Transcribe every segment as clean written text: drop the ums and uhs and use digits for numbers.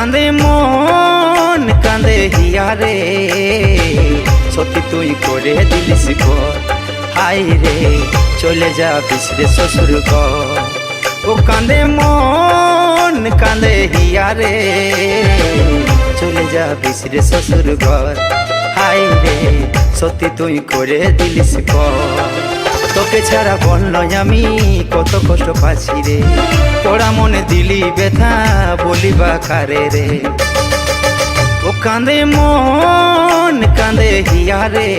কাঁদে মন কাঁদে হিয়া রে, সত্যি তুই করে দিলিস ঘর। হাই রে চলে যাবিস রে শ্বশুর ঘর। ও কাঁদে মন কাঁদে হিয়া রে, চলে যাবিস রে শ্বশুর ঘর। হাই রে সত্যি তুই করে দিলিস ঘর। তোকে ছাড়া বললো আমি কত কষ্ট পাচ্ছি রে, তোরা মনে দিলি ব্যথা বলিবা কারে রে। ও কাঁদে মন কাঁদে হিয়া রে,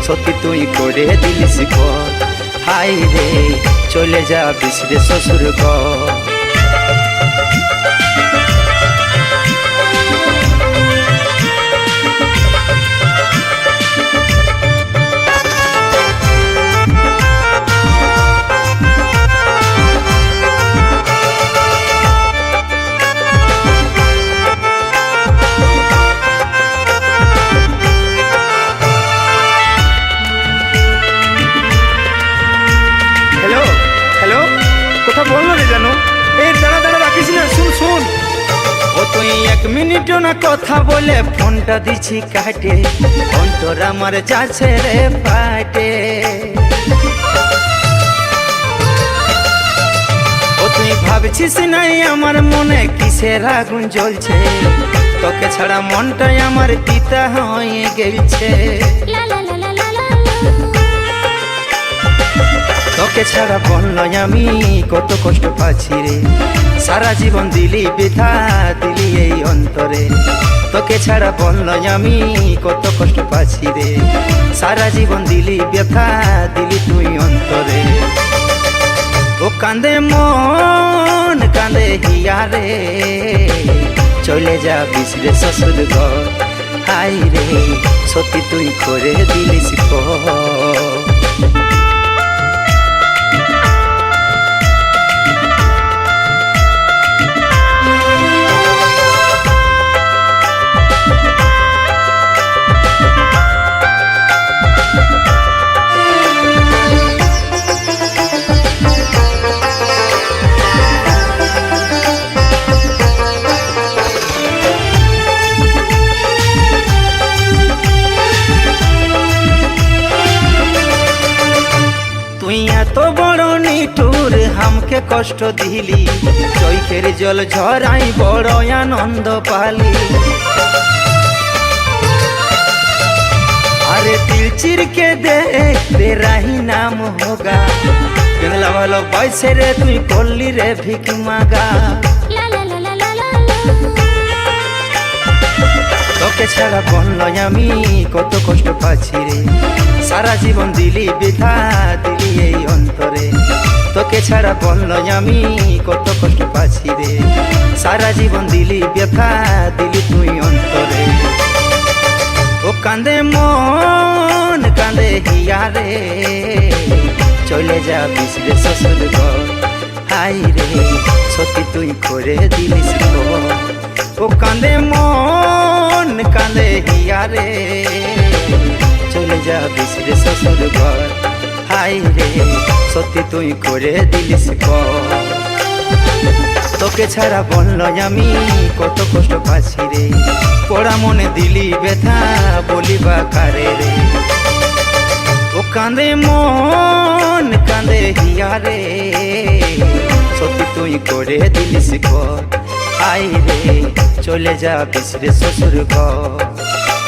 সত্যি তুই করে দিলিস ঘর। হাই রে চলে যাবিস রে শ্বশুর ঘর। তুই এক মিনিটও না কথা বলে ফোনটা দিছি কাটে, অন্তর আমার যাচ্ছে রে ফাটে। ও তুই ভাবছিস নাই আমার মনে কিসের আগুন জ্বলছে, তোকে ছাড়া মনটাই আমার পিতা হয়ে গেছে। তোকে ছাড়া বললো আমি কত কষ্ট পাচ্ছি রে, সারা জীবন দিলি বৃথা দিলি এই অন্তরে। তোকে ছাড়া বললো আমি কত কষ্ট পাচ্ছি রে, সারা জীবন দিলি ব্যথা দিলি তুই অন্তরে। ও কাঁদে মন কাঁদে হিয়া রে, চলে যাবিস রে শ্বশুর ঘর। হাই রে সত্যি তুই করে দিলিস ঘর। তুই এত বড় নিঠুর হামকে কষ্ট দিলি, চৈখের জল ঝরাই বড় আনন্দ পালি। আরে দিল চিরকে দেখ তেরাহি নাম হোগা, বেংলা ভালো বয়সে রে তুই করলি রে ভিক মাগা। তোকে ছাড়া বললো আমি কত কষ্ট পাচ্ছি রে, সারা জীবন দিলি বৃথা দিলি এই অন্তরে। তোকে ছাড়া বললো আমি কত কষ্ট পাচ্ছি রে, সারা জীবন দিলি ব্যথা দিলি তুই অন্তরে। ও কাঁদে মন কাঁদে হিয়া রে, চলে যাবিস রে শ্বশুর ঘর। হাই রে সত্যি তুই করে দিলিস ঘর। ও কাঁদে মন কাঁদে হিয়া রে, চলে যাবিস রে শ্বশুর ঘর। হাই রে সত্যি তুই করে দিলিস ঘর। তোকে ছাড়া বললো আমি কত কষ্ট পাচ্ছি রে, পোড়া মনে দিলি ব্যথা বলিবা কারে রে। ও কাঁদে মন কাঁদে হিয়া রে, সত্যি তুই করে দিলিস ঘর। হাই রে চলে যাবিস রে শ্বশুর ঘর।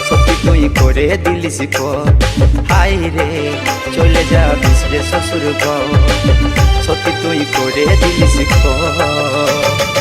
সত্যি তুই করে দিলিস ঘর। হাই রে চলে যাবিস রে শ্বশুর ঘর। সত্যি তুই করে দিলিস ঘর।